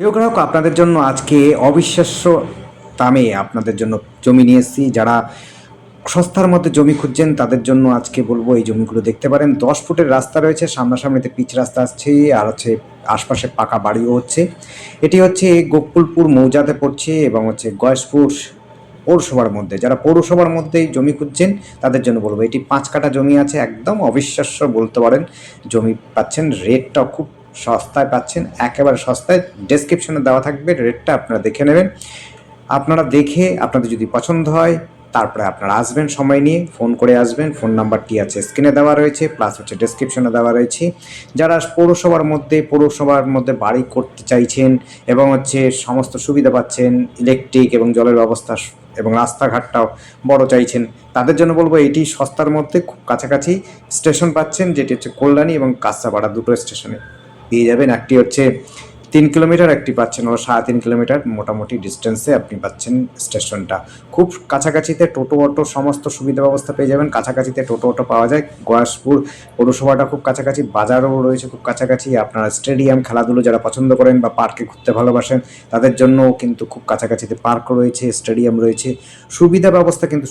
প্রিয় গ্রাহক, আপনাদের জন্য আজকে অবিশ্বাস্য দামে আপনাদের জন্য জমি নিয়ে এসেছি। যারা সস্তার মধ্যে জমি খুঁজছেন তাদের জন্য আজকে বলবো এই জমিগুলো দেখতে পারেন। 10 ফুটের রাস্তা রয়েছে, সামনাসামনিতে পিচ রাস্তা আসছে, আর হচ্ছে আশপাশে পাকা বাড়িও হচ্ছে। এটি হচ্ছে গোকুলপুর মৌজাতে পড়ছে এবং হচ্ছে গয়েশপুর পৌরসভার মধ্যে। যারা পৌরসভার মধ্যেই জমি খুঁজছেন তাদের জন্য বলবো, এটি 5 কাঠা জমি আছে, একদম অবিশ্বাস্য বলতে পারেন। জমি পাচ্ছেন, রেটটাও খুব সস্তায় পাচ্ছেন, একেবারে সস্তায়। ডেসক্রিপশনে দেওয়া থাকবে, রেটটা আপনারা দেখে নেবেন। আপনারা দেখে আপনাদের যদি পছন্দ হয় তারপরে আপনারা আসবেন, সময় নিয়ে ফোন করে আসবেন। ফোন নাম্বারটি আছে স্ক্রিনে দেওয়া রয়েছে, প্লাস হচ্ছে ডেসক্রিপশনে দেওয়া রয়েছে। যারা পৌরসভার মধ্যে বাড়ি করতে চাইছেন এবং হচ্ছে সমস্ত সুবিধা পাচ্ছেন, ইলেকট্রিক এবং জলের ব্যবস্থা এবং রাস্তাঘাটটাও বড় চাইছেন, তাদের জন্য বলবো এটি সস্তার মধ্যে খুব কাছাকাছি স্টেশন পাচ্ছেন, যেটি হচ্ছে কল্যাণী এবং কাঁচরাপাড়া, দুটো স্টেশনে পেয়ে যাবেন। একটি হচ্ছে 3 কিলোমিটার, একটি পাচ্ছেন হলো 3.5 কিলোমিটার, মোটামুটি ডিস্টেন্সে আপনি পাচ্ছেন স্টেশনটা। খুব কাছাকাছিতে টোটো অটো সমস্ত সুবিধা ব্যবস্থা পেয়ে যাবেন। কাছাকাছিতে টোটো অটো পাওয়া যায়। গয়েশপুর পৌরসভাটা খুব কাছাকাছি, বাজারও রয়েছে খুব কাছাকাছি। আপনারা স্টেডিয়াম, খেলাধুলো যারা পছন্দ করেন বা পার্কে ঘুরতে ভালোবাসেন তাদের জন্যও কিন্তু খুব কাছাকাছিতে পার্কও রয়েছে, স্টেডিয়াম রয়েছে। সুবিধা ব্যবস্থা কিন্তু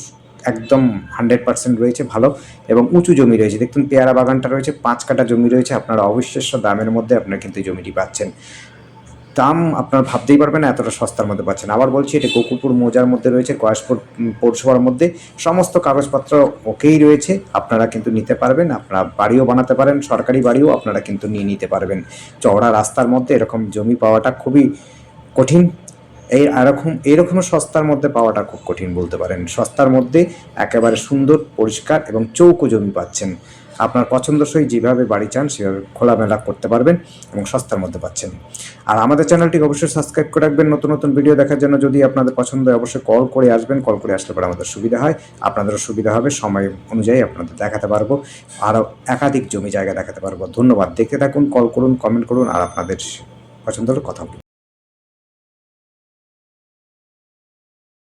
একদম 100% রয়েছে ভালো, এবং উঁচু জমি রয়েছে। দেখুন পেয়ারা বাগানটা রয়েছে, 5 কাঠা জমি রয়েছে। আপনারা অবিশ্বাস্য দামের মধ্যে আপনারা কিন্তু এই জমিটি পাচ্ছেন। দাম আপনারা ভাবতেই পারবেন না এতটা সস্তার মধ্যে পাচ্ছেন। আবার বলছি, এটা গোকুলপুর মৌজার মধ্যে রয়েছে, গয়েশপুর পৌরসভার মধ্যে। সমস্ত কাগজপত্র ওকেই রয়েছে, আপনারা কিন্তু নিতে পারবেন। আপনারা বাড়িও বানাতে পারেন, সরকারি বাড়িও আপনারা কিন্তু নিয়ে নিতে পারবেন। চওড়া রাস্তার মধ্যে এরকম জমি পাওয়াটা খুবই কঠিন। এইরকম সস্তার মধ্যে পাওয়াটা খুব কঠিন বলতে পারেন। সস্তার মধ্যে একেবারে সুন্দর, পরিষ্কার এবং চৌকো জমি পাচ্ছেন। আপনার পছন্দসই যেভাবে বাড়ি চান সেভাবে খোলামেলা করতে পারবেন এবং সস্তার মধ্যে পাচ্ছেন। আর আমাদের চ্যানেলটিকে অবশ্যই সাবস্ক্রাইব করে রাখবেন নতুন নতুন ভিডিও দেখার জন্য। যদি আপনাদের পছন্দ হয় অবশ্যই কল করে আসবেন। কল করে আসলে পরে আমাদের সুবিধা হয়, আপনাদেরও সুবিধা হবে। সময় অনুযায়ী আপনাদের দেখাতে পারবো, আরও একাধিক জমি জায়গা দেখাতে পারবো। ধন্যবাদ। দেখতে থাকুন, কল করুন, কমেন্ট করুন, আর আপনাদের পছন্দ হলে কথা বলুন।